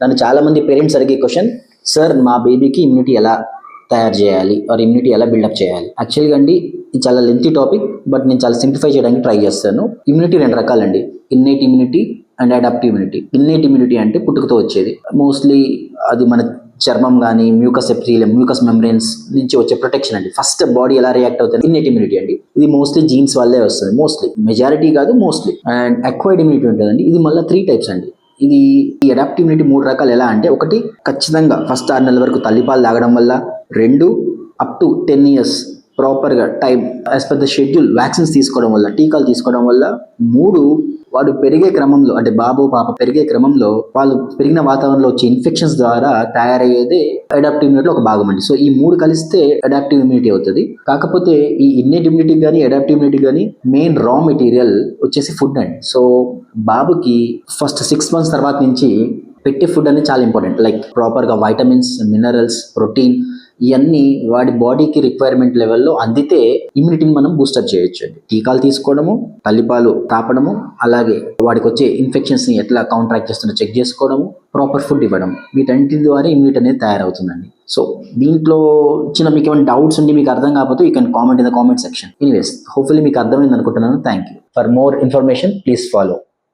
నన్ను చాలా మంది పేరెంట్స్ అడిగే క్వశ్చన్, సార్ మా బేబీకి ఇమ్యూనిటీ ఎలా తయారు చేయాలి ఆర్ ఇమ్యూనిటీ ఎలా బిల్డప్ చేయాలి? యాక్చువల్గా అండి ఇది చాలా లెంతీ టాపిక్, బట్ నేను చాలా సింప్లిఫై చేయడానికి ట్రై చేస్తాను. ఇమ్యూనిటీ 2 రకాలండి, innate immunity and adaptive immunity. Innate immunity అంటే పుట్టుకతో వచ్చేది, మోస్ట్లీ అది మన చర్మం కానీ మ్యూకస్ ఎపిథీలియం, మ్యూకస్ మెంబ్రెన్స్ నుంచి వచ్చే ప్రొటెక్షన్ అండి. ఫస్ట్ బాడీ ఎలా రియాక్ట్ అవుతుంది, ఇన్నేట్ ఇమ్యూనిటీ అండి. ఇది మోస్ట్లీ జీన్స్ వల్లే వస్తుంది, మోస్ట్లీ, మెజారిటీ కాదు మోస్ట్లీ. అండ్ అక్వైర్డ్ ఇమ్యూనిటీ ఉంటుందండి, ఇది మళ్ళీ 3 టైప్స్ అండి. ఇది ఈ అడాప్టివ్ ఇమ్యూనిటీ 3 రకాలు. ఎలా అంటే, ఒకటి ఖచ్చితంగా ఫస్ట్ 6 నెలల వరకు తల్లిపాలు తాగడం వల్ల, 2 అప్ టు 10 years ప్రాపర్గా time as per the schedule vaccines తీసుకోవడం వల్ల, టీకాలు తీసుకోవడం వల్ల, 3 వాడు పెరిగే క్రమంలో, అంటే బాబు పాప పెరిగే క్రమంలో వాళ్ళు పెరిగిన వాతావరణంలో వచ్చే ఇన్ఫెక్షన్స్ ద్వారా తయారయ్యేదే అడాప్టివ్ ఇమ్యూనిటీలో ఒక భాగం అండి. సో ఈ 3 కలిస్తే అడాప్టివ్ ఇమ్యూనిటీ అవుతుంది. కాకపోతే ఈ ఇన్నేట్ ఇమ్యూనిటీ కానీ అడాప్టివ్ ఇమ్యూనిటీ కానీ మెయిన్ రా మెటీరియల్ వచ్చేసి ఫుడ్ అండి. సో బాబుకి ఫస్ట్ 6 months తర్వాత నుంచి పెట్టే ఫుడ్ అనేది చాలా ఇంపార్టెంట్. లైక్ ప్రాపర్గా వైటమిన్స్, మినరల్స్, ప్రోటీన్, ఇవన్నీ వాడి బాడీకి రిక్వైర్మెంట్ లెవెల్లో అందితే ఇమ్యూనిటీని మనం బూస్టప్ చేయొచ్చు అండి. టీకాలు తీసుకోవడము, తల్లిపాలు తాపడము, అలాగే వాడికి వచ్చే ఇన్ఫెక్షన్స్ని ఎట్లా కౌంటరాక్ట్ చేస్తుందో చెక్ చేసుకోవడము, ప్రాపర్ ఫుడ్ ఇవ్వడం, వీటన్నిటి ద్వారా ఇమ్యూనిటీ అనేది తయారవుతుందండి. సో దీంట్లో చిన్న మీకు ఏమైనా డౌట్స్ ఉండి మీకు అర్థం కాకపోతే you can comment in the comment section. Anyways, hopefully మీకు అర్థమైంది అనుకుంటున్నాను. Thank you. For more information please follow.